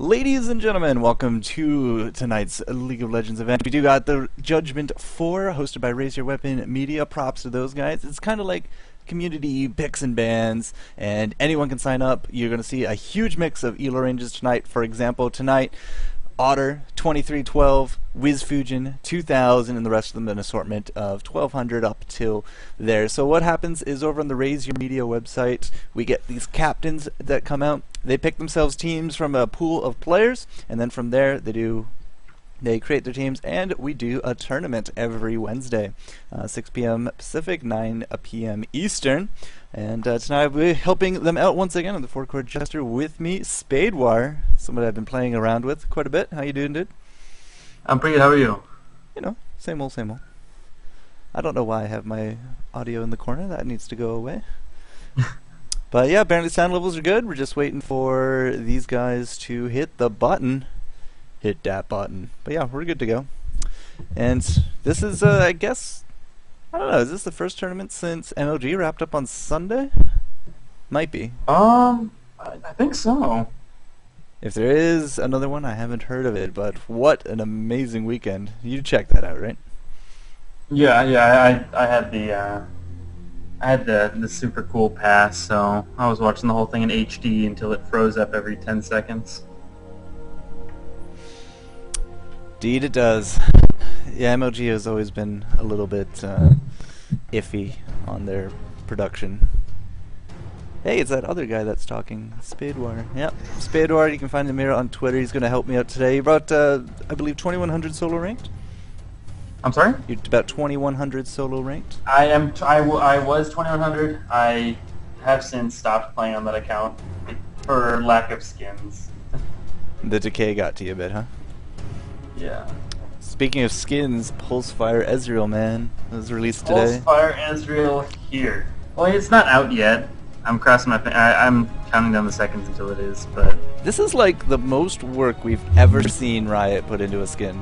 Ladies and gentlemen, welcome to tonight's League of Legends event. We do got the Judgment 4, hosted by Raise Your Weapon Media. Props to those guys. It's kind of like community picks and bans, and anyone can sign up. You're going to see a huge mix of elo ranges tonight. For example, tonight, Otter 2312, WizFujin 2000, and the rest of them an assortment of 1200 up till there. So what happens is over on the Raise Your Media website, we get these captains that come out. They pick themselves teams from a pool of players, and then from there they create their teams, and we do a tournament every Wednesday, 6 p.m. Pacific, 9 p.m. Eastern. And tonight I'll be helping them out once again on the FourCourtJester with me, SpadeWar, someone I've been playing around with quite a bit. How you doing, dude? I'm pretty good. How are you? You know, same old, same old. I don't know why I have my audio in the corner. That needs to go away. But yeah, apparently sound levels are good. We're just waiting for these guys to hit the button. Hit that button. But yeah, we're good to go. And this is, I guess, I don't know, is this the first tournament since MLG wrapped up on Sunday? Might be. I think so. If there is another one, I haven't heard of it, but what an amazing weekend. You checked that out, right? Yeah, I had the super cool pass, so I was watching the whole thing in HD until it froze up every 10 seconds. Indeed it does. Yeah, MLG has always been a little bit iffy on their production. Hey, it's that other guy that's talking, SpadeWar. Yep, SpadeWar, you can find him here on Twitter. He's going to help me out today. He brought, I believe, 2100 solo ranked? I'm sorry? You're about 2100 solo ranked? I was 2100. I have since stopped playing on that account for lack of skins. The decay got to you a bit, huh? Yeah. Speaking of skins, Pulsefire Ezreal, man, was released today. Pulsefire Ezreal here. Well, it's not out yet. I'm crossing my. I'm counting down the seconds until it is, but this is like the most work we've ever seen Riot put into a skin.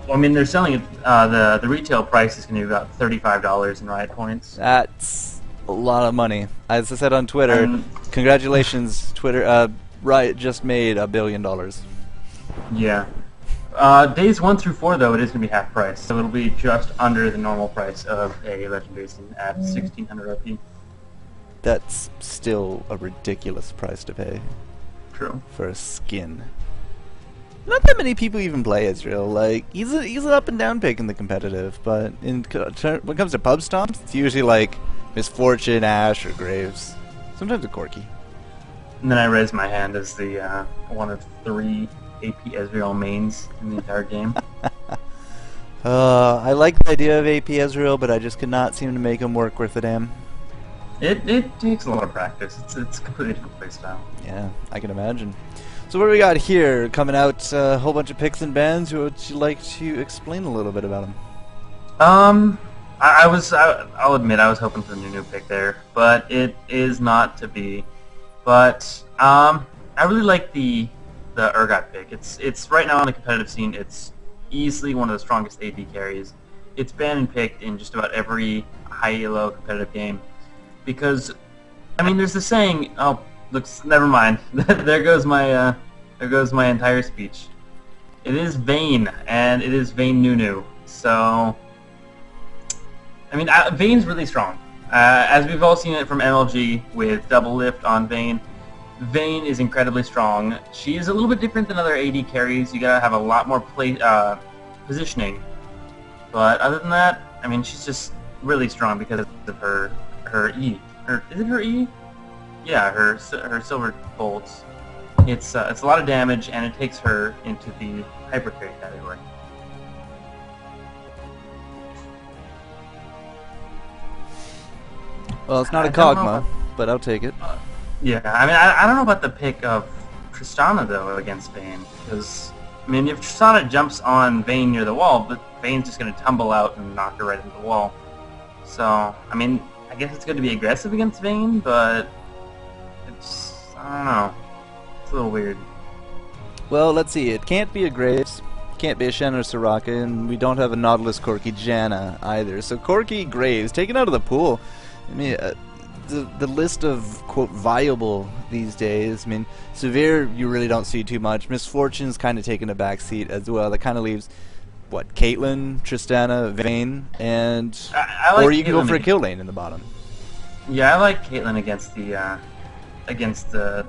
Well, I mean, they're selling it. The retail price is going to be about $35 in Riot points. That's a lot of money. As I said on Twitter, congratulations, Twitter. Riot just made $1 billion. Yeah. Days 1 through 4, though, it is going to be half price, so it'll be just under the normal price of a legendary skin at 1600 RP. That's still a ridiculous price to pay. True. For a skin. Not that many people even play Ezreal. Like, he's an up and down pick in the competitive, but when it comes to pub stomps, it's usually like Misfortune, Ashe, or Graves. Sometimes a Corki. And then I raise my hand as the one of 3 AP Ezreal mains in the entire game. I like the idea of AP Ezreal, but I just could not seem to make him work worth a damn. It takes a lot of practice. It's a completely different playstyle. Yeah, I can imagine. So what do we got here? Coming out a whole bunch of picks and bans. Would you like to explain a little bit about them? I'll admit I was hoping for a new pick there, but it is not to be. But I really like the Urgot pick. It's right now on the competitive scene. It's easily one of the strongest AD carries. It's banned and picked in just about every high elo competitive game. Because, I mean, there's the saying. Oh, looks. Never mind. there goes my entire speech. It is Vayne, and it is Vayne Nunu. So, I mean, Vayne's really strong. As we've all seen it from MLG with double lift on Vayne. Vayne is incredibly strong. She is a little bit different than other AD carries. You gotta have a lot more positioning. But other than that, I mean, she's just really strong because of her E. Is it her E? Yeah, her silver bolts. It's a lot of damage, and it takes her into the hyper carry category. Well, it's not a Kog'Maw, but I'll take it. Yeah, I mean, I don't know about the pick of Tristana, though, against Vayne, because, I mean, if Tristana jumps on Vayne near the wall, but Vayne's just going to tumble out and knock her right into the wall. So, I mean, I guess it's good to be aggressive against Vayne, but it's, I don't know, it's a little weird. Well, let's see, it can't be a Graves, can't be a Shen or Soraka, and we don't have a Nautilus Corki Janna either. So Corki, Graves, taken out of the pool. I mean, the list of quote viable these days. I mean, Severe you really don't see too much. Misfortune's kind of taking a back seat as well. That kind of leaves what Caitlyn, Tristana, Vayne, and I like or you can go Caitlyn for a kill lane in the bottom. Yeah, I like Caitlyn against the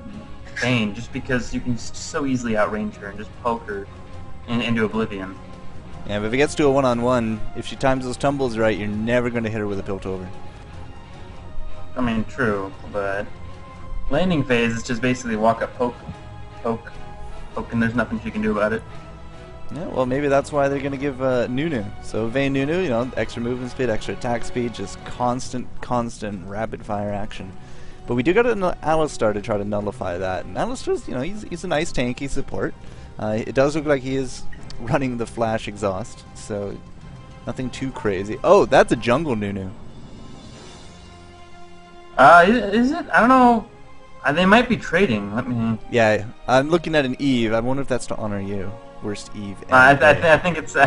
Vayne just because you can so easily outrange her and just poke her into oblivion. Yeah, but if it gets to a one-on-one, if she times those tumbles right, you're never going to hit her with a Piltover. I mean, true, but laning phase is just basically walk up, poke, and there's nothing she can do about it. Yeah, well, maybe that's why they're going to give Nunu. So Vayne Nunu, you know, extra movement speed, extra attack speed, just constant, rapid-fire action. But we do got an Alistar to try to nullify that. And Alistar's, you know, he's a nice tanky support. It does look like he is running the flash exhaust, so nothing too crazy. Oh, that's a jungle Nunu. Is it? I don't know. They might be trading. Let me. Yeah, I'm looking at an Eve. I wonder if that's to honor you. Worst Eve. I think it's. I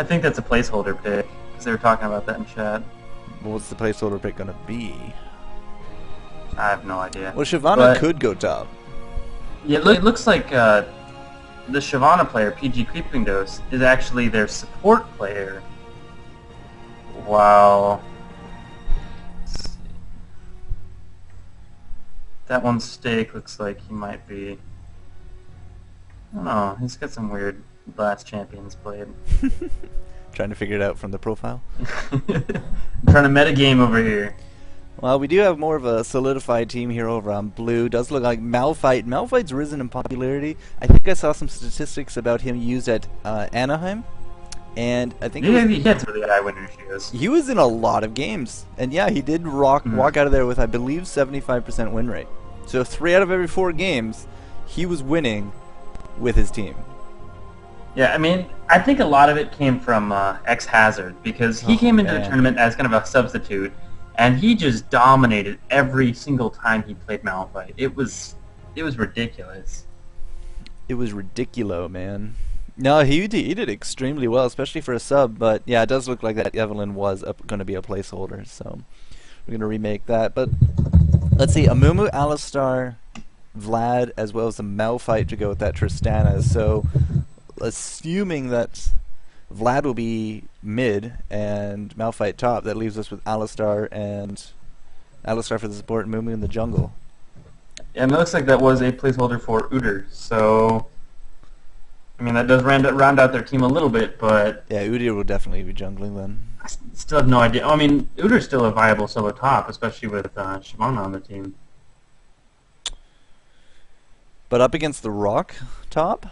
think that's a placeholder pick because they were talking about that in chat. Well, what's the placeholder pick gonna be? I have no idea. Well, Shyvana could go top. Yeah, it looks like the Shyvana player, PG Creepingdose, is actually their support player. Wow. That one Stake looks like he might be... I don't know, he's got some weird last champions played. Trying to figure it out from the profile? I'm trying to metagame over here. Well, we do have more of a solidified team here over on blue. Does look like Malphite. Malphite's risen in popularity. I think I saw some statistics about him used at Anaheim. And I think he had some really high win ratios. He was in a lot of games. And yeah, he did walk out of there with, I believe, 75% win rate. So 3 out of every 4 games, he was winning with his team. Yeah, I mean, I think a lot of it came from X-Hazard, because he came into the tournament as kind of a substitute, and he just dominated every single time he played Malphite. It was ridiculous. It was ridiculo, man. No, he did extremely well, especially for a sub, but yeah, it does look like that Evelyn was going to be a placeholder, so we're going to remake that. But let's see, Amumu, Alistar, Vlad, as well as the Malphite to go with that Tristana, so assuming that Vlad will be mid and Malphite top, that leaves us with Alistar for the support and Mumu in the jungle. Yeah, and it looks like that was a placeholder for Udyr, so I mean that does round out their team a little bit, but yeah, Udyr will definitely be jungling then. I still have no idea. I mean, Udyr's still a viable solo top, especially with Shyvana on the team. But up against the Rock top?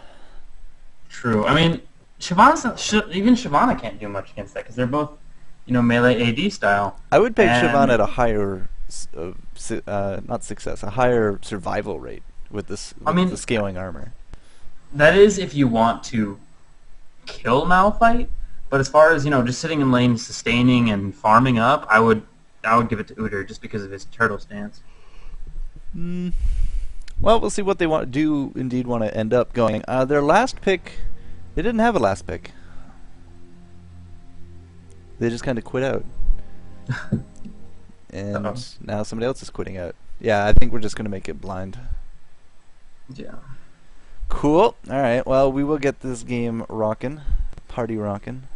True. I mean, even Shyvana can't do much against that because they're both, you know, melee AD style. I would pick Shyvana at a higher, not success, a higher survival rate with this. The scaling armor. That is if you want to kill Malphite, but as far as, you know, just sitting in lane, sustaining and farming up, I would give it to Udyr just because of his turtle stance. Well, we'll see what they want to end up going. Their last pick, they didn't have a last pick. They just kind of quit out. And now somebody else is quitting out. Yeah, I think we're just going to make it blind. Yeah. Cool. Alright, well, we will get this game rockin'. Party rockin'.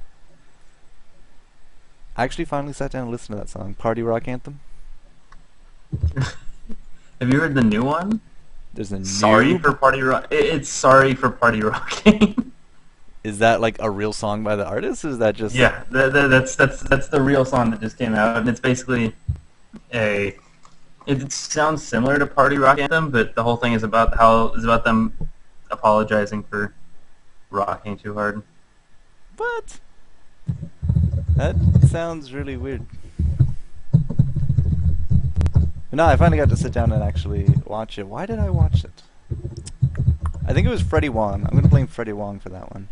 I actually finally sat down and listened to that song. Party Rock Anthem. Have you heard the new one? There's a Sorry for Party Rock. It's Sorry for Party Rocking. Is that like a real song by the artist? Or is that just... Yeah, that's the real song that just came out, and it's basically it sounds similar to Party Rock Anthem, but the whole thing is about them apologizing for rocking too hard. What? That sounds really weird. No, I finally got to sit down and actually watch it. Why did I watch it? I think it was Freddie Wong. I'm going to blame Freddie Wong for that one.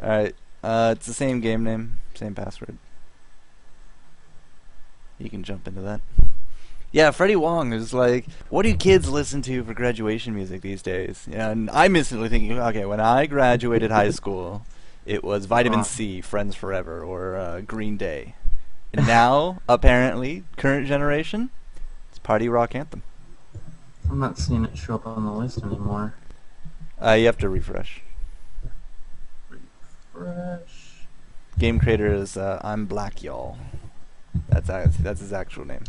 Alright, it's the same game name, same password. You can jump into that. Yeah, Freddie Wong is like, what do kids listen to for graduation music these days? Yeah, and I'm instantly thinking, okay, when I graduated high school, it was Vitamin C, Friends Forever, or Green Day. And now, apparently, current generation, it's Party Rock Anthem. I'm not seeing it show up on the list anymore. You have to refresh. Refresh. Game creator is ImBlackYall. That's his actual name.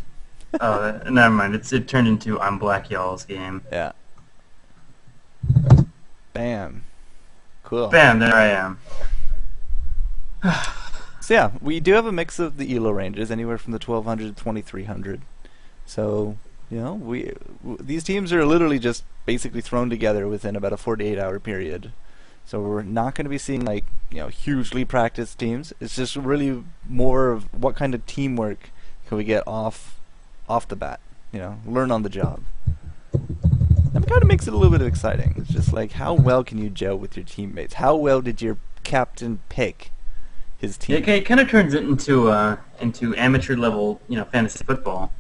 Oh, never mind. It turned into ImBlackYall's game. Yeah. Bam. Cool. Bam, there I am. So yeah, we do have a mix of the elo ranges, anywhere from the 1200 to 2300. So, you know, these teams are literally just basically thrown together within about a 48-hour period. So we're not going to be seeing, like, you know, hugely practiced teams. It's just really more of what kind of teamwork can we get off the bat. You know, learn on the job. That kind of makes it a little bit exciting. It's just like, how well can you gel with your teammates? How well did your captain pick his team? It kind of turns it into amateur level, you know, fantasy football.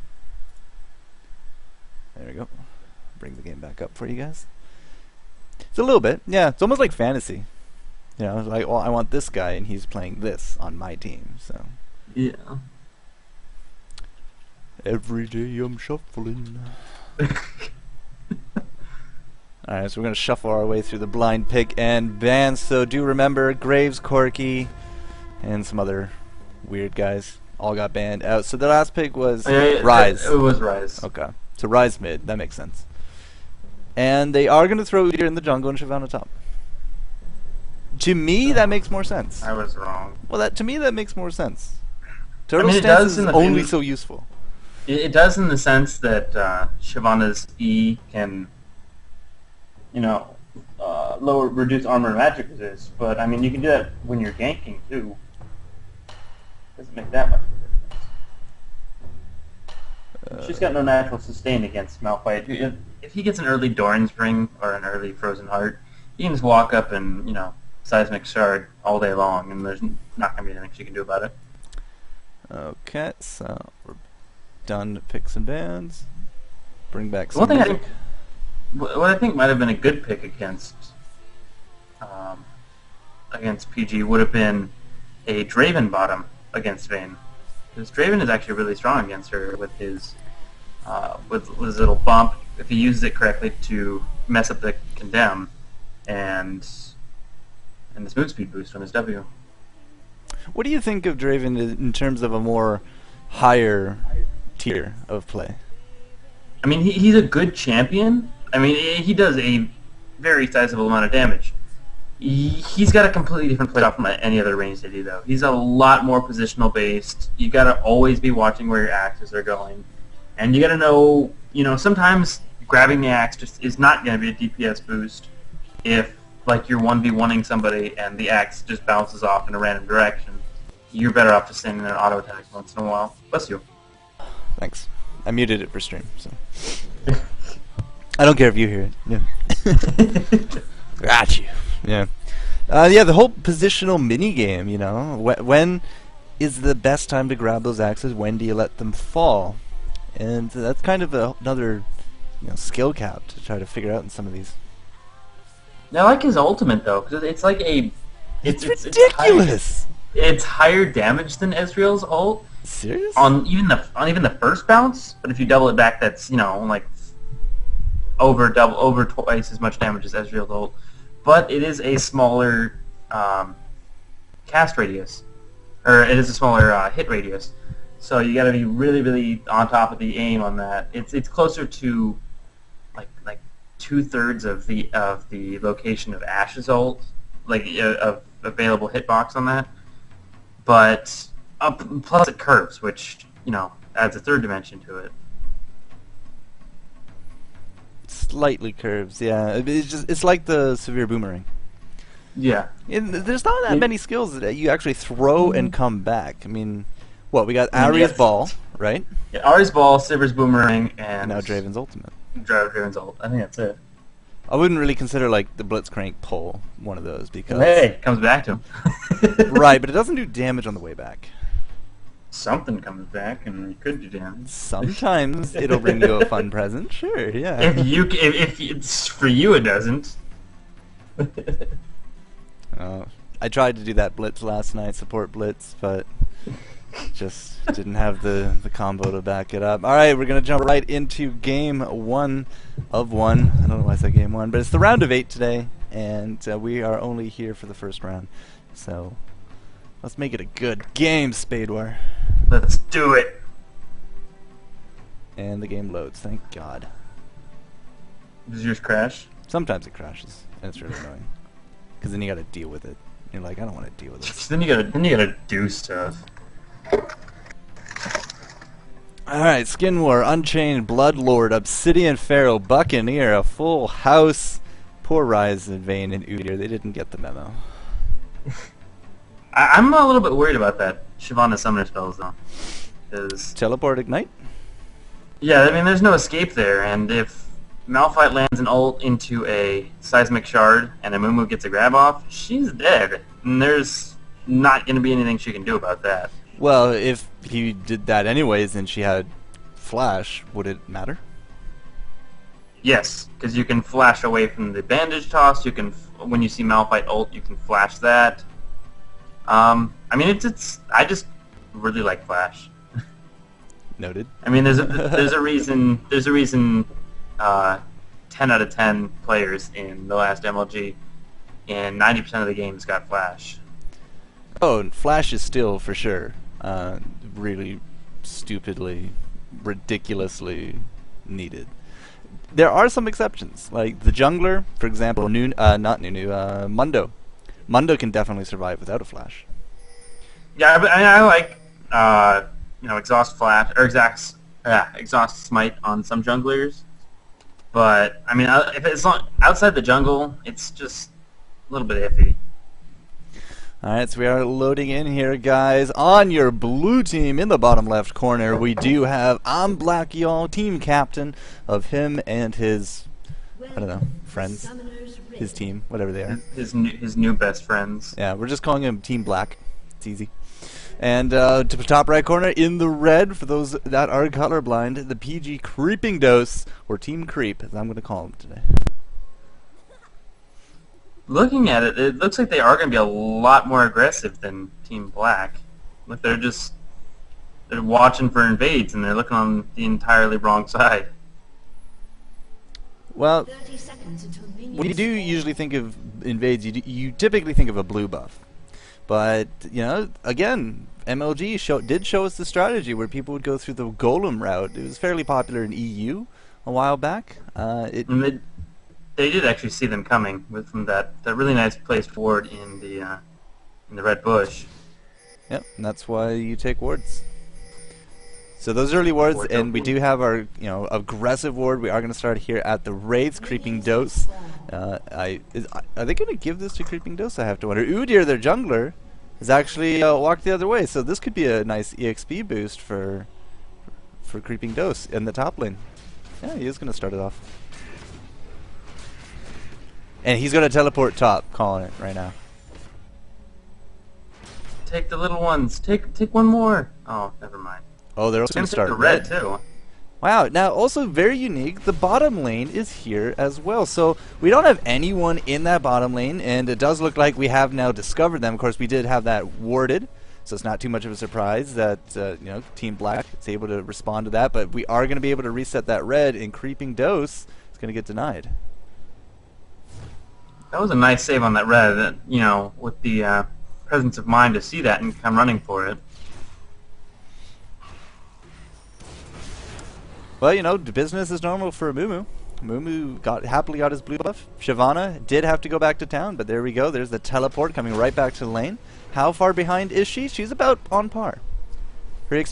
There we go. Bring the game back up for you guys. It's a little bit, yeah. It's almost like fantasy. You know, it's like, well, I want this guy, and he's playing this on my team. So yeah. Every day I'm shuffling. Alright, so we're going to shuffle our way through the blind pick and bans. So do remember, Graves, Corky, and some other weird guys all got banned out. So the last pick was Rise. It was Rise. Okay. So Rise mid. That makes sense. And they are going to throw Udyr in the jungle and Shyvana top. To me, that makes more sense. I was wrong. Well, to me, that makes more sense. Turtle it stance does is only so useful. It does in the sense that Shyvana's E can, you know, reduce armor and magic resist. But I mean, you can do that when you're ganking too. Doesn't make that much of a difference. She's got no natural sustain against Malphite. If he gets an early Doran's Ring or an early Frozen Heart, he can just walk up and, you know, Seismic Shard all day long, and there's not going to be anything she can do about it. Okay, so we're done picks and bans. Bring back some One thing music. what I think might have been a good pick against PG would have been a Draven bottom against Vayne, because Draven is actually really strong against her with his little bump if he uses it correctly to mess up the condemn and the smooth speed boost on his W. What do you think of Draven in terms of a more higher tier of play? I mean, he's a good champion. I mean, he does a very sizable amount of damage. He's got a completely different playstyle from any other range AD, though. He's a lot more positional based. You got to always be watching where your axes are going, and you got to know, you know, sometimes grabbing the axe just is not going to be a DPS boost if, like, you're 1v1ing somebody and the axe just bounces off in a random direction. You're better off just standing there and auto attack once in a while. Bless you. Thanks. I muted it for stream, so I don't care if you hear it. Yeah. Got you. Yeah. Yeah, the whole positional mini game, you know. When is the best time to grab those axes? When do you let them fall? And that's kind of another, you know, skill cap to try to figure out in some of these. I like his ultimate, though, because it's like a... It's ridiculous! It's higher damage than Ezreal's ult. Serious? On even the first bounce, but if you double it back, that's, you know, like over twice as much damage as Ezreal's ult. But it is a smaller cast radius, or it is a smaller hit radius. So you got to be really, really on top of the aim on that. It's closer to like 2/3 of the location of Ash's ult, like of available hitbox on that. But plus it curves, which, you know, adds a third dimension to it. Slightly curves, yeah. It's like the severe boomerang. Yeah. And there's not that many skills that you actually throw and come back. I mean, what, we got Aria's Ball, right? Yeah, Aria's Ball, Sivir's Boomerang, and now Draven's Ultimate. Draven's ult. I think that's it. I wouldn't really consider, like, the Blitzcrank pull one of those, because... Hey, comes back to him. Right, but it doesn't do damage on the way back. Something comes back, and you could do damage. Sometimes it'll bring you a fun present, sure, yeah. If it's for you, it doesn't. I tried to do that Blitz last night, support Blitz, but Just didn't have the combo to back it up. All right, we're going to jump right into game 1 of 1. I don't know why I said game 1, but it's the round of 8 today, and we are only here for the first round. So let's make it a good game, SpadeWar. Let's do it. And the game loads, thank God. Does yours crash? Sometimes it crashes, and it's really annoying. Because then you got to deal with it. You're like, I don't want to deal with this. Then you gotta do stuff. Alright, Skin War, Unchained, Bloodlord, Obsidian Pharaoh, Buccaneer, a full house. Poor Rise and Vayne and Udyr, they didn't get the memo. I'm a little bit worried about that Shyvana summoner spells though. Teleport Ignite? Yeah, I mean there's no escape there, and if Malphite lands an ult into a Seismic Shard and a Mumu gets a grab off, she's dead. And there's not going to be anything she can do about that. Well, if he did that anyways and she had Flash, would it matter? Yes, because you can flash away from the bandage toss. You can, when you see Malphite ult, you can flash that. I mean, I just really like Flash. Noted. I mean, there's a reason. 10 out of 10 players in the last MLG, and 90% of the games got Flash. Oh, and Flash is still for sure really stupidly, ridiculously needed. There are some exceptions, like the jungler, for example, Mundo. Mundo can definitely survive without a Flash. Yeah, but I like exhaust flash or exhaust smite on some junglers. But I mean, if it's not outside the jungle, it's just a little bit iffy. Alright, so we are loading in here, guys. On your blue team, in the bottom left corner, we do have ImBlackYall, team captain of him and his, I don't know, friends, his team, whatever they are. His new best friends. Yeah, we're just calling him Team Black. It's easy. And to the top right corner, in the red, for those that are colorblind, the PG Creepingdose, or Team Creep, as I'm going to call him today. Looking at it, it looks like they are going to be a lot more aggressive than Team Black. Like they're watching for invades, and they're looking on the entirely wrong side. Well, when you do usually think of invades, you typically think of a blue buff. But, you know, again, MLG did show us the strategy where people would go through the Golem route. It was fairly popular in EU a while back. They did actually see them coming from that really nice placed ward in the red bush. Yep, and that's why you take wards. So those early wards, and we do have our aggressive ward. We are going to start here at the Wraiths, Creepingdose. Are they going to give this to Creepingdose? I have to wonder. Udyr, their jungler, has actually walked the other way, so this could be a nice EXP boost for Creepingdose in the top lane. Yeah, he is going to start it off. And he's going to teleport top, calling it right now. Take the little ones. Take one more. Oh, never mind. Oh, they're also going to start the red too. Wow, now also very unique, the bottom lane is here as well. So we don't have anyone in that bottom lane, and it does look like we have now discovered them. Of course, we did have that warded, so it's not too much of a surprise that Team Black is able to respond to that. But we are going to be able to reset that red, and Creepingdose is going to get denied. That was a nice save on that red, with the presence of mind to see that and come running for it. Well, the business is normal for Mumu. Mumu happily got his blue buff. Shyvana did have to go back to town, but there we go. There's the teleport coming right back to the lane. How far behind is she? She's about on par.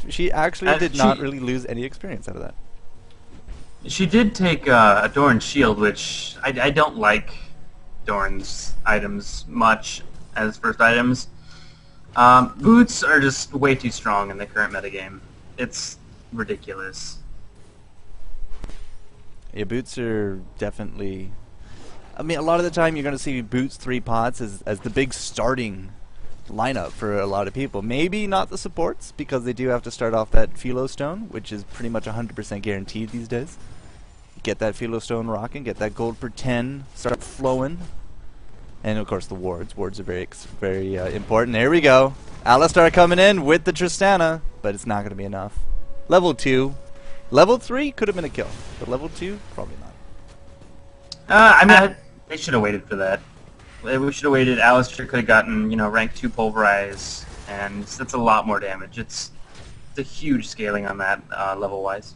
She actually did not really lose any experience out of that. She did take a Doran's shield, which I don't like Doran's items much as first items. Boots are just way too strong in the current metagame. It's ridiculous. Yeah, boots are definitely... I mean, a lot of the time you're going to see boots 3 pots as the big starting lineup for a lot of people. Maybe not the supports, because they do have to start off that Philo Stone, which is pretty much 100% guaranteed these days. Get that Philo Stone rocking, get that gold for 10, start flowing. And of course the wards. Wards are very important. There we go. Alistar coming in with the Tristana, but it's not going to be enough. Level 2. Level 3 could have been a kill, but level 2, probably not. I mean, they should have waited for that. We should have waited. Alistar could have gotten, rank 2 Pulverize, and that's a lot more damage. It's a huge scaling on that level-wise.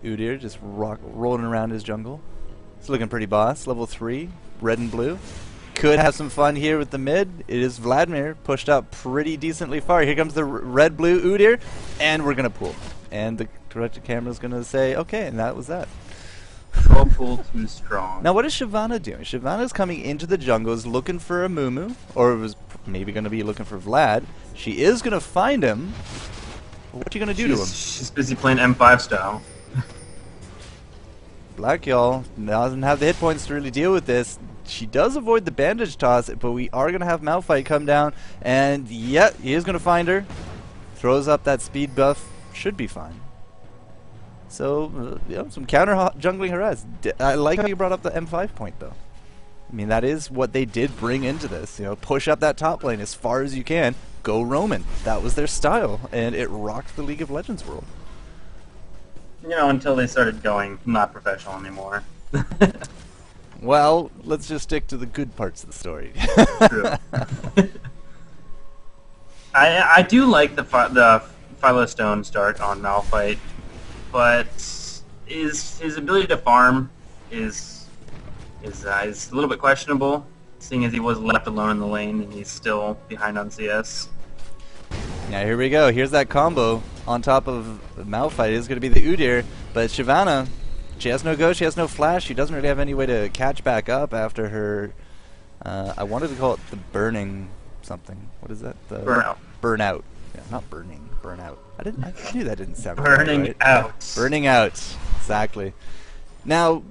Udyr just rolling around his jungle. It's looking pretty boss. Level 3, red and blue. Could have some fun here with the mid. It is Vladimir pushed up pretty decently far. Here comes the red-blue Udyr, and we're going to pool. And the directed camera is going to say, okay, and that was that. Troll pool too strong. Now what is Shyvana doing? Shyvana's coming into the jungle, is looking for a Mumu, or was maybe going to be looking for Vlad. She is going to find him. What are you going to do to him? She's busy playing M5 style. BlackYall doesn't have the hit points to really deal with this. She does avoid the bandage toss, but we are going to have Malphite come down, and yeah, he is going to find her. Throws up that speed buff, should be fine. So, some counter jungling harass. I like how you brought up the M5 point, though. I mean, that is what they did bring into this. Push up that top lane as far as you can. Go Roman. That was their style, and it rocked the League of Legends world. Until they started going not professional anymore. Well, let's just stick to the good parts of the story. True. I do like the Philostone start on Malphite, but his ability to farm is a little bit questionable, seeing as he was left alone in the lane and he's still behind on CS. Now here we go. Here's that combo on top of Malphite. It is going to be the Udyr, but Shyvana, she has no go, she has no flash, she doesn't really have any way to catch back up after her, I wanted to call it the burning something. What is that? The Burnout. Burnout. Yeah, not burning, burnout. I knew that didn't sound Burning right. out. Burning out. Exactly. Now,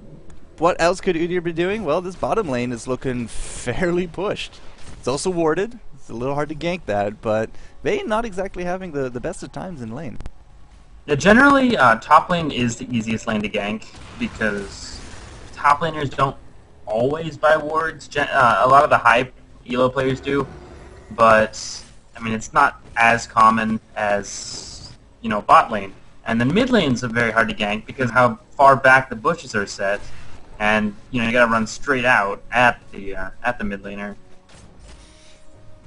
what else could Udyr be doing? Well, this bottom lane is looking fairly pushed. It's also warded. It's a little hard to gank that, but Vayne not exactly having the best of times in lane. Yeah, generally, top lane is the easiest lane to gank because top laners don't always buy wards. A lot of the high elo players do, but I mean it's not as common as bot lane. And then mid lanes are very hard to gank because how far back the bushes are set, and you gotta run straight out at the mid laner.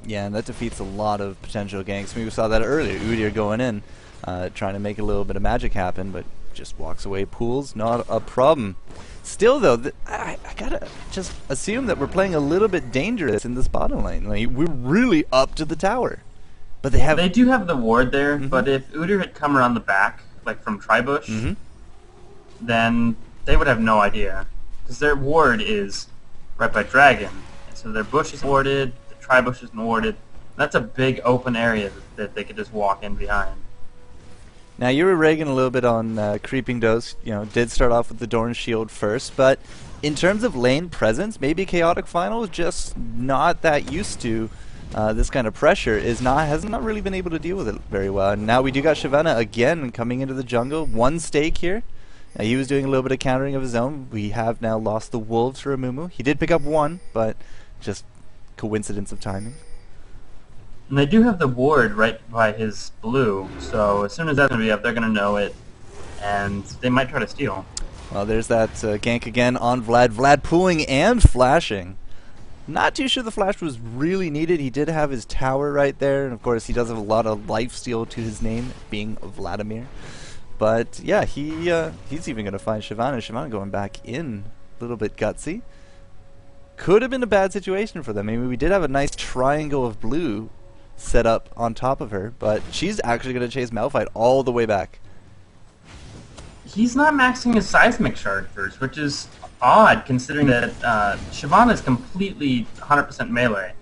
Yeah, and that defeats a lot of potential ganks. We saw that earlier. Udyr going in, trying to make a little bit of magic happen, but just walks away. Pools, not a problem. Still, though, I gotta just assume that we're playing a little bit dangerous in this bottom lane. Like, we're really up to the tower. But they do have the ward there, but if Udyr had come around the back, like from Tribush, then they would have no idea. Because their ward is right by Dragon. And so their bush is warded, Tribush isn't warded. That's a big open area that they could just walk in behind. Now you were ragging a little bit on Creepingdose. Did start off with the Dorn Shield first, but in terms of lane presence, maybe Chaotic Final is just not that used to this kind of pressure. Has not really been able to deal with it very well. And now we do got Shyvana again coming into the jungle. One stake here. Now he was doing a little bit of countering of his own. We have now lost the Wolves for Amumu. He did pick up one, but just coincidence of timing. And they do have the ward right by his blue, so as soon as that's going to be up, they're going to know it, and they might try to steal. Well, there's that gank again on Vlad. Vlad pulling and flashing. Not too sure the flash was really needed. He did have his tower right there, and of course he does have a lot of lifesteal to his name, being Vladimir. But yeah, he's even going to find Shyvana. Shyvana going back in, a little bit gutsy. Could have been a bad situation for them. I mean, we did have a nice triangle of blue set up on top of her, but she's actually going to chase Malphite all the way back. He's not maxing his seismic shard first, which is odd considering that Shyvana is completely 100% melee,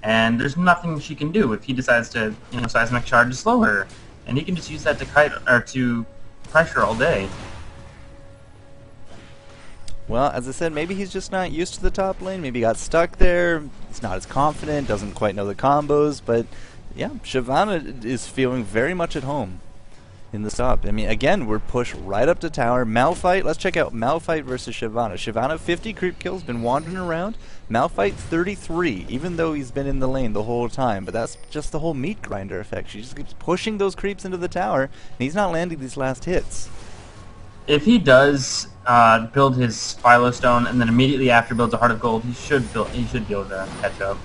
and there's nothing she can do if he decides to seismic shard to slow her, and he can just use that to kite or to pressure all day. Well, as I said, maybe he's just not used to the top lane. Maybe he got stuck there. He's not as confident, doesn't quite know the combos. But yeah, Shyvana is feeling very much at home in the stop. I mean, again, we're pushed right up to tower. Malphite, let's check out Malphite versus Shyvana. Shyvana, 50 creep kills, been wandering around. Malphite, 33, even though he's been in the lane the whole time. But that's just the whole meat grinder effect. She just keeps pushing those creeps into the tower, and he's not landing these last hits. If he does build his Philo Stone and then immediately after builds a Heart of Gold, he should be able to catch up.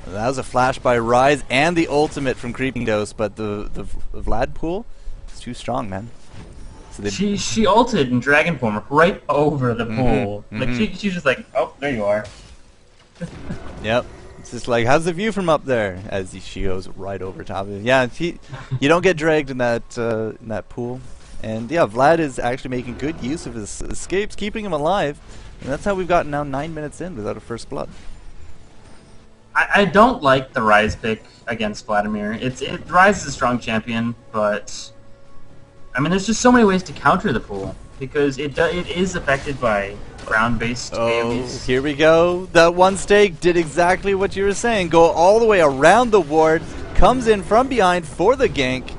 That was a flash by Ryze and the ultimate from Creepingdose, but the Vlad pool is too strong, man. So she ulted in Dragon Form right over the pool. Like she's just like, oh, there you are. Yep. It's just like, how's the view from up there? As she goes right over top of it. Yeah, you don't get dragged in that pool. And yeah, Vlad is actually making good use of his escapes, keeping him alive. And that's how we've gotten now 9 minutes in without a first blood. I don't like the Ryze pick against Vladimir. Ryze is a strong champion, but I mean, there's just so many ways to counter the pool because it is affected by ground-based AoEs. Here we go. That one stake did exactly what you were saying. Go all the way around the ward, comes in from behind for the gank,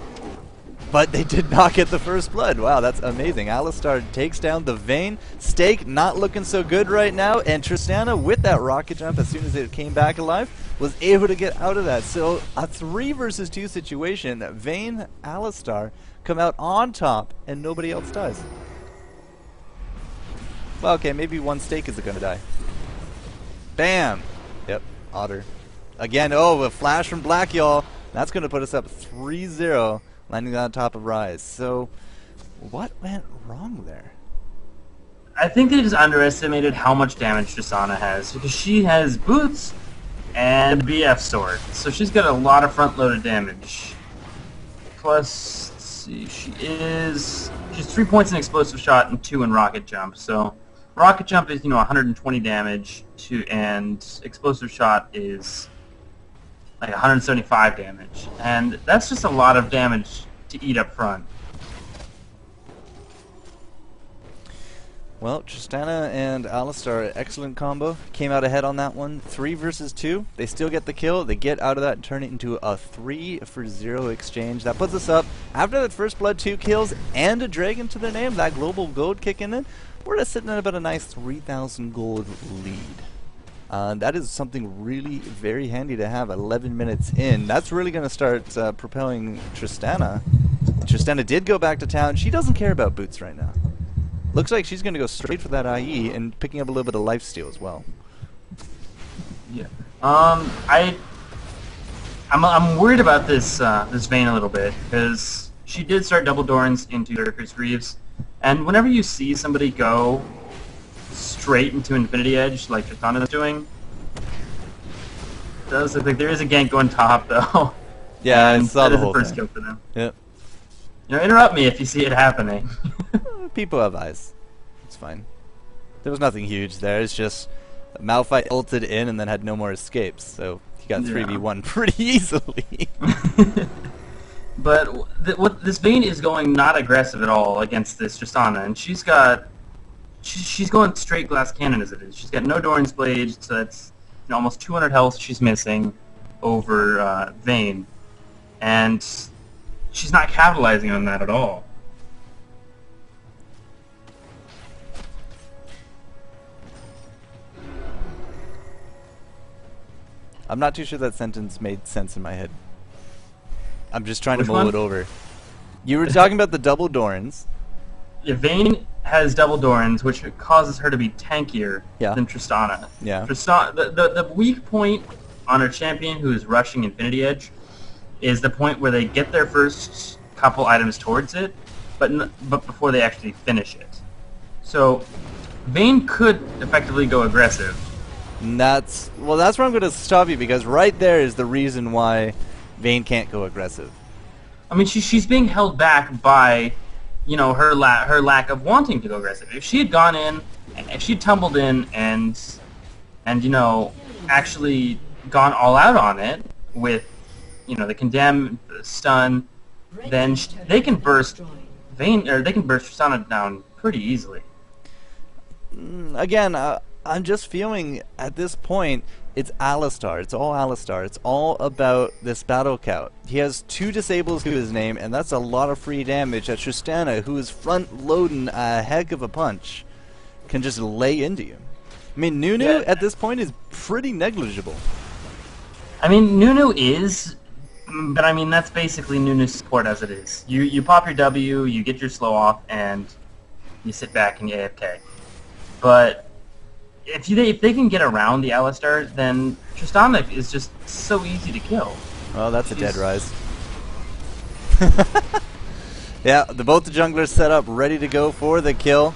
but they did not get the first blood. Wow, that's amazing. Alistar takes down the Vayne. Stake not looking so good right now, and Tristana with that rocket jump as soon as it came back alive was able to get out of that. So a 3 versus 2 situation. Vayne, Alistar come out on top, and nobody else dies. Well, okay, maybe one Stake is gonna die. Bam! Yep, Otter. Again, oh, a flash from BlackYall. That's gonna put us up 3-0, landing on top of Ryze. So, what went wrong there? I think they just underestimated how much damage Tristana has, because she has boots and BF sword. So she's got a lot of front-loaded damage. Plus, let's see, she's 3 points in explosive shot and 2 in rocket jump. So rocket jump is 120 damage and explosive shot is like 175 damage, and that's just a lot of damage to eat up front. Well, Tristana and Alistar, excellent combo. Came out ahead on that one. 3 versus 2. They still get the kill. They get out of that and turn it into a 3-for-0 exchange. That puts us up, after that first blood, 2 kills and a dragon to their name, that global gold kicking in. We're just sitting at about a nice 3,000 gold lead. That is something really very handy to have 11 minutes in. That's really going to start propelling Tristana. Tristana did go back to town. She doesn't care about boots right now. Looks like she's going to go straight for that IE and picking up a little bit of lifesteal as well. Yeah. I'm worried about this this Vayne a little bit because she did start double Dorns into Zerker's Greaves, and whenever you see somebody go straight into Infinity Edge like Tristana is doing, it does look like there is a gank going top though. Yeah, I saw the whole first thing. kill for them. Yep. Interrupt me if you see it happening. People have eyes. It's fine. There was nothing huge there. It's just Malphite ulted in and then had no more escapes, so he got 3v1 pretty easily. But what this Vayne is going not aggressive at all against this Tristana, and she's going straight glass cannon as it is. She's got no Doran's Blade, so that's almost 200 health she's missing over Vayne, and she's not capitalizing on that at all. I'm not too sure that sentence made sense in my head. I'm just trying to mull one? it over. You were talking about the double Dorans. Yeah, Vayne has double Dorans, which causes her to be tankier than Tristana. Yeah. Tristana, the weak point on a champion who is rushing Infinity Edge is the point where they get their first couple items towards it, but before they actually finish it. So Vayne could effectively go aggressive. And that's where I'm going to stop you, because right there is the reason why Vayne can't go aggressive. I mean, she's being held back by, her lack of wanting to go aggressive. If she had gone in, if she had tumbled in and actually gone all out on it with, the condemn, the stun, then they can burst Vayne, or they can burst Tristana down pretty easily. Again, I'm just feeling at this point, It's Alistar. It's all Alistar. It's all about this battle count. He has 2 disables to his name, and that's a lot of free damage that Tristana, who is front-loading a heck of a punch, can just lay into you. I mean, Nunu at this point is pretty negligible. I mean, Nunu is, but I mean, that's basically Nunu's support as it is. You pop your W, you get your slow off, and you sit back and you AFK. But if they can get around the Alistar, then Tristana is just so easy to kill. Well, that's a dead rise. Yeah, both the junglers set up, ready to go for the kill.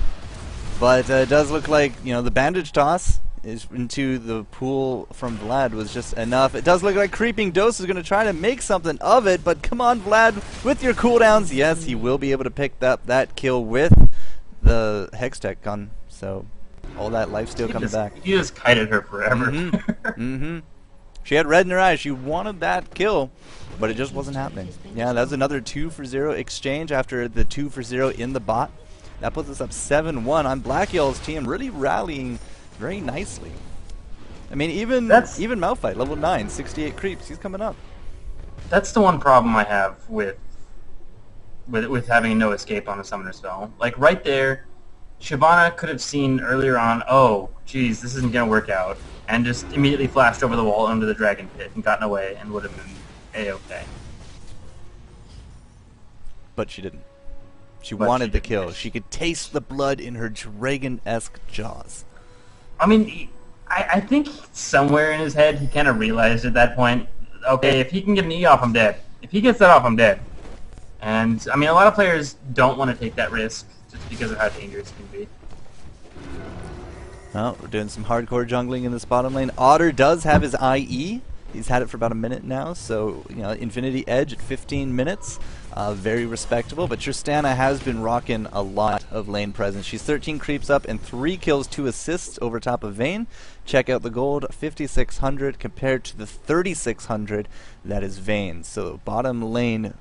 But it does look like, you know, the bandage toss is into the pool from Vlad was just enough. It does look like Creepingdose is going to try to make something of it, but come on, Vlad, with your cooldowns. Yes, he will be able to pick up that kill with the Hextech gun. So all that life steal coming back. He just kited her forever. She had red in her eyes. She wanted that kill, but it just wasn't happening. Yeah, that was another 2-for-0 exchange after the 2-for-0 in the bot. That puts us up 7-1 on ImBlackYall's team, really rallying very nicely. I mean, even Malphite, level 9, 68 creeps, he's coming up. That's the one problem I have with having no escape on a summoner spell. Like right there, Shyvana could have seen earlier on, oh, geez, this isn't going to work out, and just immediately flashed over the wall under the dragon pit and gotten away and would have been A-okay. But she didn't. She wanted the kill. She could taste the blood in her dragon-esque jaws. I mean, I think somewhere in his head he kind of realized at that point, okay, if he can get an E off, I'm dead. If he gets that off, I'm dead. And, I mean, a lot of players don't want to take that risk just because of how dangerous it can be. Well, we're doing some hardcore jungling in this bottom lane. Otter does have his IE. He's had it for about a minute now, so, you know, Infinity Edge at 15 minutes. Very respectable, but Tristana has been rocking a lot of lane presence. She's 13 creeps up and 3 kills, 2 assists over top of Vayne. Check out the gold, 5,600 compared to the 3,600 that is Vayne. So bottom lane,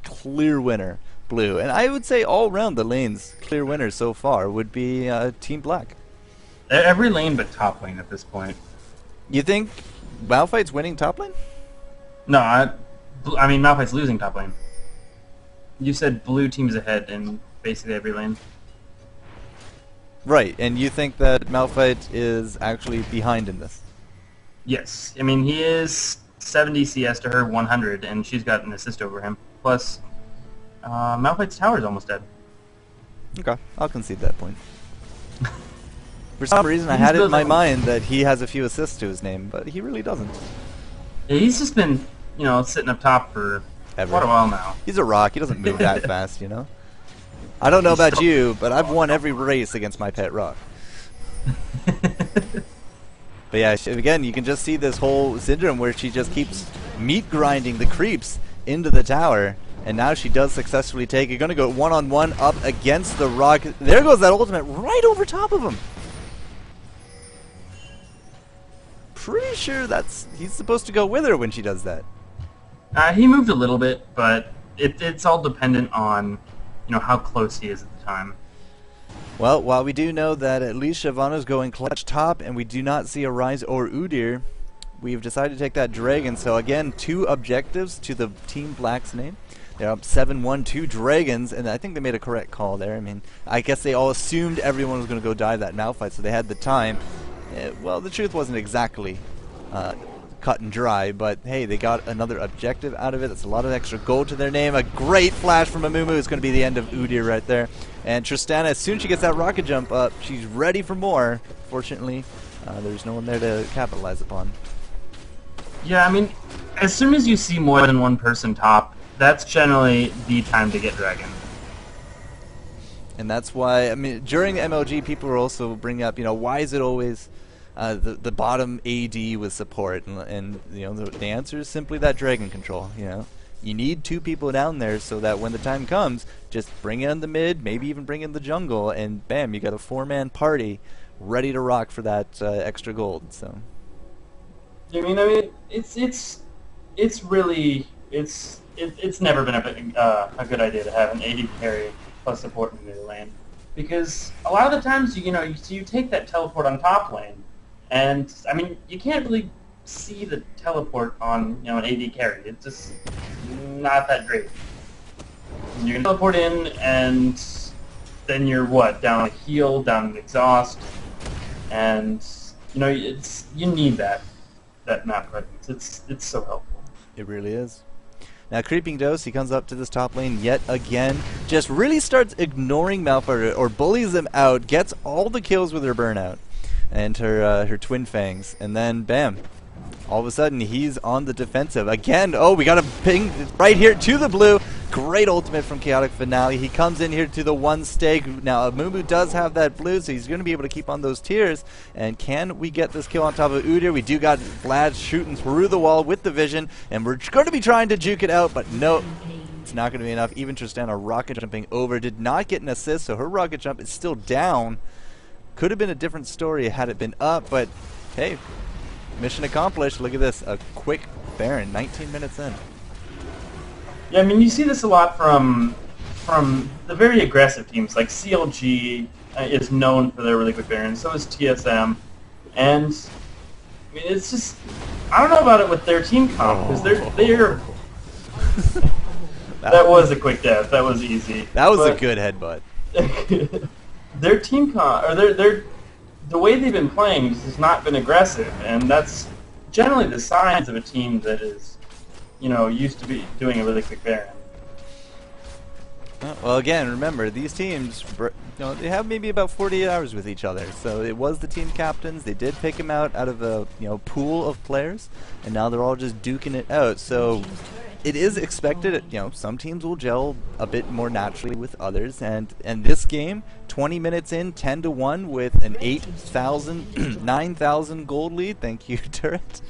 clear winner, blue. And I would say all around the lanes, clear winner so far would be Team Black. Every lane but top lane at this point. You think Malphite's winning top lane? No, I mean Malphite's losing top lane. You said blue team's ahead in basically every lane. Right, and you think that Malphite is actually behind in this? Yes. I mean, he is 70 CS to her 100, and she's got an assist over him. Plus, Malphite's tower is almost dead. Okay, I'll concede that point. For some reason, I had it in my mind that he has a few assists to his name, but he really doesn't. Yeah, he's just been, you know, sitting up top for quite a while now. He's a rock. He doesn't move that fast, you know? I don't know about you, but I've won every race against my pet rock. But yeah, again, you can just see this whole syndrome where she just keeps meat grinding the creeps into the tower, and now she does successfully take it. Gonna go one-on-one up against the rock. There goes that ultimate right over top of him. Pretty sure he's supposed to go with her when she does that. He moved a little bit, but it's all dependent on, you know, how close he is at the time. Well, while we do know that at least Shyvana's going clutch top, and we do not see a Rise or Udyr, we've decided to take that Dragon. So again, 2 objectives to the Team Black's name. They're up 7-1, 2 Dragons, and I think they made a correct call there. I mean, I guess they all assumed everyone was going to go dive that Malphite, so they had the time. Well, the truth wasn't exactly cut and dry, but hey, they got another objective out of it. That's a lot of extra gold to their name. A great flash from Amumu is going to be the end of Udyr right there. And Tristana, as soon as she gets that rocket jump up, she's ready for more. Fortunately, there's no one there to capitalize upon. Yeah, I mean, as soon as you see more than one person top, that's generally the time to get Dragon. And that's why, I mean, during MLG, people were also bringing up, you know, why is it always the bottom AD with support? And you know, the answer is simply that Dragon control, you know. You need 2 people down there so that when the time comes, just bring in the mid, maybe even bring in the jungle, and bam, you got a 4-man party ready to rock for that extra gold. So. I mean, it's really it's never been a good idea to have an AD carry plus support in the mid lane, because a lot of the times you take that teleport on top lane, and I mean you can't really see the teleport on an AD carry. It's just not that great. You can teleport in, and then you're what? Down a heal, down an exhaust, and you need that map presence. It's so helpful. It really is. Now Creepingdose, he comes up to this top lane yet again, just really starts ignoring Malphite or bullies him out, gets all the kills with her burnout and her twin fangs, and then bam, all of a sudden he's on the defensive again. Oh, we got a ping right here to the blue. Great ultimate from Chaotic Finale. He comes in here to the one stake. Now Amumu does have that blue, so he's going to be able to keep on those tiers. And can we get this kill on top of Udyr? We do got Vlad shooting through the wall with the vision, and we're going to be trying to juke it out, but no, it's not going to be enough. Even Tristana rocket jumping over did not get an assist, so her rocket jump is still down. Could have been a different story had it been up, but hey, mission accomplished. Look at this, a quick Baron, 19 minutes in. Yeah, I mean, you see this a lot from the very aggressive teams. Like CLG is known for their really quick Barons. So is TSM, and I mean, it's just I don't know about it with their team comp because they're. That was a quick death. That was easy. That was a good headbutt. Their team comp or the way they've been playing has not been aggressive, and that's generally the signs of a team that is. Used to be doing a really quick Baron. Well, again, remember, these teams, they have maybe about 48 hours with each other. So it was the team captains. They did pick him out of a pool of players, and now they're all just duking it out. So it is expected, some teams will gel a bit more naturally with others. And this game, 20 minutes in, 10-1 with an 8,000, 9,000 gold lead. Thank you, Turret.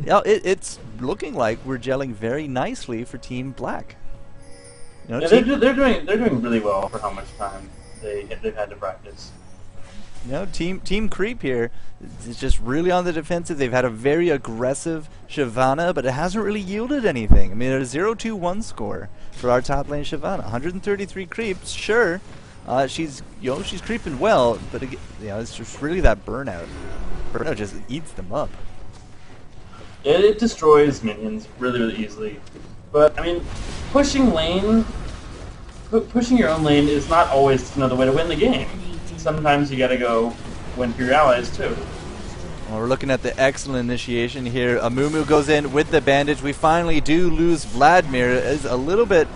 Yeah, it's looking like we're gelling very nicely for Team Black. Yeah, they're doing really well for how much time they've had to practice. Team Creep here is just really on the defensive. They've had a very aggressive Shyvana, but it hasn't really yielded anything. I mean, a 0-2-1 score for our top lane Shyvana. 133 creeps, sure. She's creeping well, but it's just really that burnout. Burnout just eats them up. It destroys minions really, really easily. But, I mean, pushing your own lane is not always the way to win the game. Sometimes you gotta go win for your allies, too. Well, we're looking at the excellent initiation here. Amumu goes in with the bandage. We finally do lose Vladimir. It's a little bit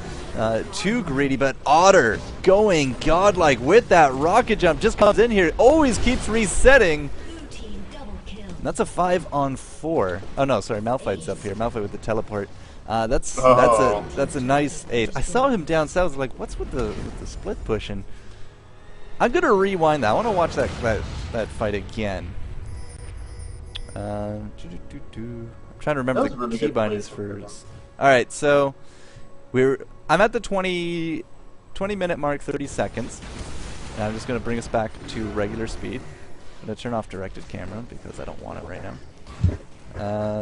too greedy, but Otter going godlike with that rocket jump. Just comes in here, always keeps resetting. That's a 5-on-4. Oh no, sorry, Malphite's up here. Malphite with the teleport. That's a nice aid. I saw him down south. I was like, what's with the split pushing? I'm gonna rewind that. I want to watch that fight again. I'm trying to remember the really keybinds first. All right, so I'm at the 20-minute mark, 30 seconds. And I'm just gonna bring us back to regular speed. I'm going to turn off directed camera because I don't want it right now.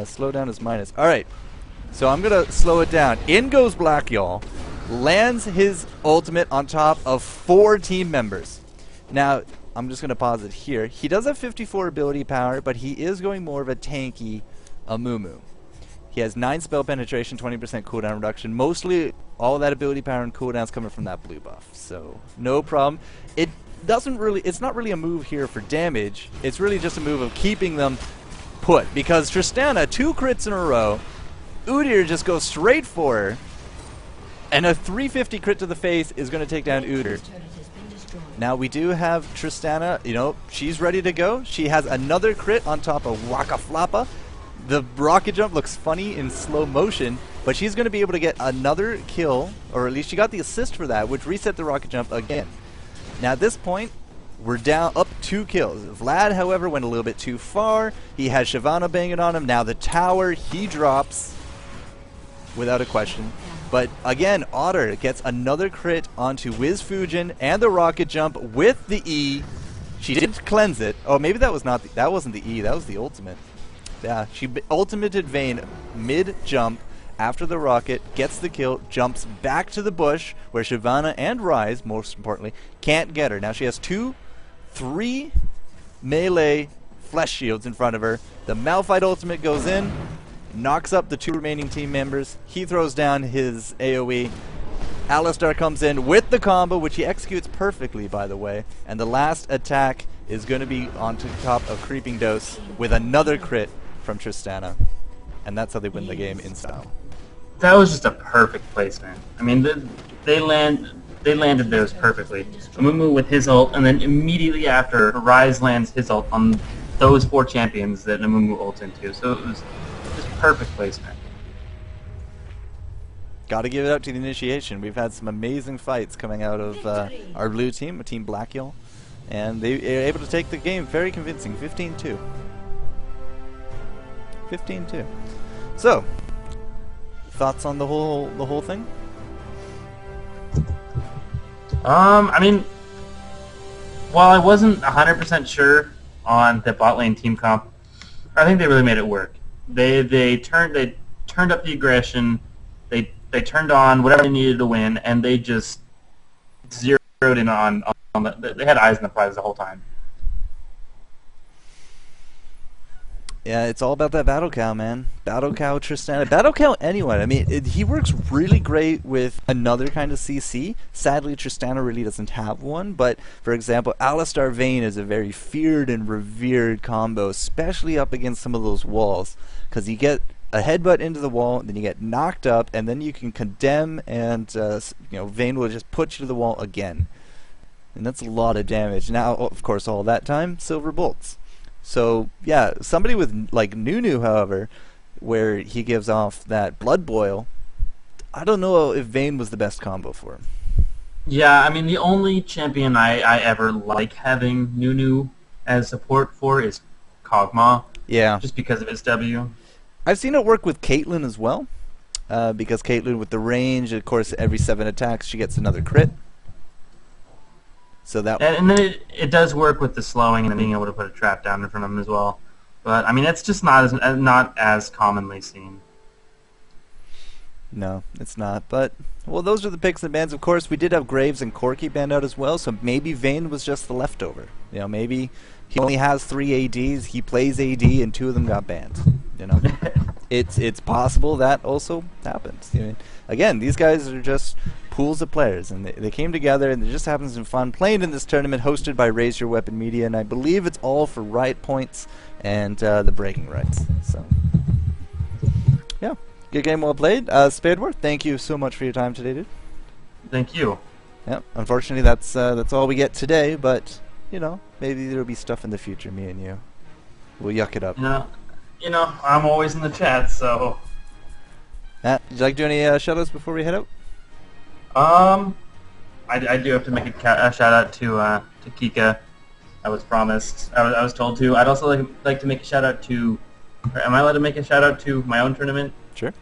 Slow down is minus. Alright, so I'm going to slow it down. In goes BlackYall, lands his ultimate on top of 4 team members. Now, I'm just going to pause it here. He does have 54 ability power, but he is going more of a tanky Amumu. He has 9 spell penetration, 20% cooldown reduction. Mostly all of that ability power and cooldowns coming from that blue buff. So, no problem. It's not really a move here for damage. It's really just a move of keeping them put. Because Tristana, 2 crits in a row. Udyr just goes straight for her. And a 350 crit to the face is going to take down Udyr. Now we do have Tristana, she's ready to go. She has another crit on top of Waka Flappa. The rocket jump looks funny in slow motion, but she's going to be able to get another kill, or at least she got the assist for that, which reset the rocket jump again. Now at this point, we're down up 2 kills. Vlad, however, went a little bit too far. He has Shyvana banging on him. Now the tower, he drops without a question. But again, Otter gets another crit onto Wiz Fujin and the rocket jump with the E. She did cleanse it. Oh, maybe that was not that wasn't the E. That was the ultimate. Yeah, she ultimated Vayne mid jump after the rocket, gets the kill, jumps back to the bush where Shyvana and Ryze, most importantly, can't get her. Now she has 3 melee flesh shields in front of her. The Malphite ultimate goes in, knocks up the 2 remaining team members. He throws down his AoE. Alistar comes in with the combo, which he executes perfectly, by the way. And the last attack is going to be onto top of Creepingdose with another crit from Tristana. And that's how they win the game in style. That was just a perfect placement. I mean, they landed those perfectly. Amumu with his ult, and then immediately after, Ryze lands his ult on those 4 champions that Amumu ults into. So it was just perfect placement. Got to give it up to the initiation. We've had some amazing fights coming out of our blue team, Team BlackYall, and they are able to take the game very convincing, 15-2. 15-2. So, thoughts on the whole thing? I mean, while I wasn't 100% sure on the bot lane team comp, I think they really made it work. They turned up the aggression. They turned on whatever they needed to win, and they just zeroed in on they had eyes on the prize the whole time. Yeah, it's all about that Battle Cow, man. Battle Cow Tristana. Battle Cow anyone. I mean, he works really great with another kind of CC. Sadly, Tristana really doesn't have one. But, for example, Alistar Vayne is a very feared and revered combo, especially up against some of those walls. Because you get a headbutt into the wall, then you get knocked up, and then you can condemn, and Vayne will just put you to the wall again. And that's a lot of damage. Now, of course, all that time, silver bolts. So, yeah, somebody with, like, Nunu, however, where he gives off that blood boil, I don't know if Vayne was the best combo for him. Yeah, I mean, the only champion I ever like having Nunu as support for is Kog'Maw. Yeah. Just because of his W. I've seen it work with Caitlyn as well, because Caitlyn with the range, of course, every 7 attacks she gets another crit. So that and then it does work with the slowing and being able to put a trap down in front of him as well. But I mean, it's just not as commonly seen. No, it's not. But well, those are the picks and bans. Of course, we did have Graves and Corki banned out as well. So maybe Vayne was just the leftover. You know, maybe he only has 3 ADs. He plays AD, and 2 of them got banned. You know, it's possible that also happens. I mean, again, these guys are just pools of players, and they came together, and it just happens some fun playing in this tournament hosted by Raise Your Weapon Media, and I believe it's all for Riot Points and the bragging rights. So, yeah, good game, well played. SpadeWar, thank you so much for your time today, dude. Thank you. Yeah, unfortunately, that's all we get today, but you know, maybe there'll be stuff in the future. Me and you, we'll yuck it up. You know, I'm always in the chat, so. Matt, would you like to do any shoutouts before we head out? I do have to make a shout out to Kika. I was promised. I was told to. I'd also like to make a shout out to. Am I allowed to make a shout out to my own tournament? Sure.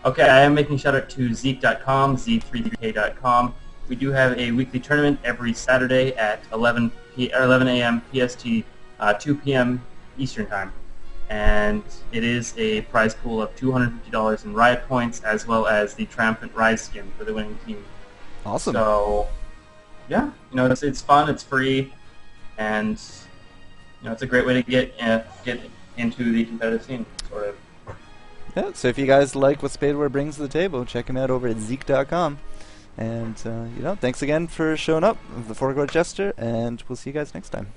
Okay, I am making a shout out to Zeke.com, Z33K.com. We do have a weekly tournament every Saturday at 11 a.m. PST, 2 p.m. Eastern Time. And it is a prize pool of $250 in Riot Points, as well as the Triumphant Rise skin for the winning team. Awesome. So, yeah, you know, it's fun, it's free, and you know, it's a great way to get into the competitive scene, sort of. Yeah. So if you guys like what SpadeWar brings to the table, check him out over at Zeke.com. And you know, thanks again for showing up, the FourCourtJester, and we'll see you guys next time.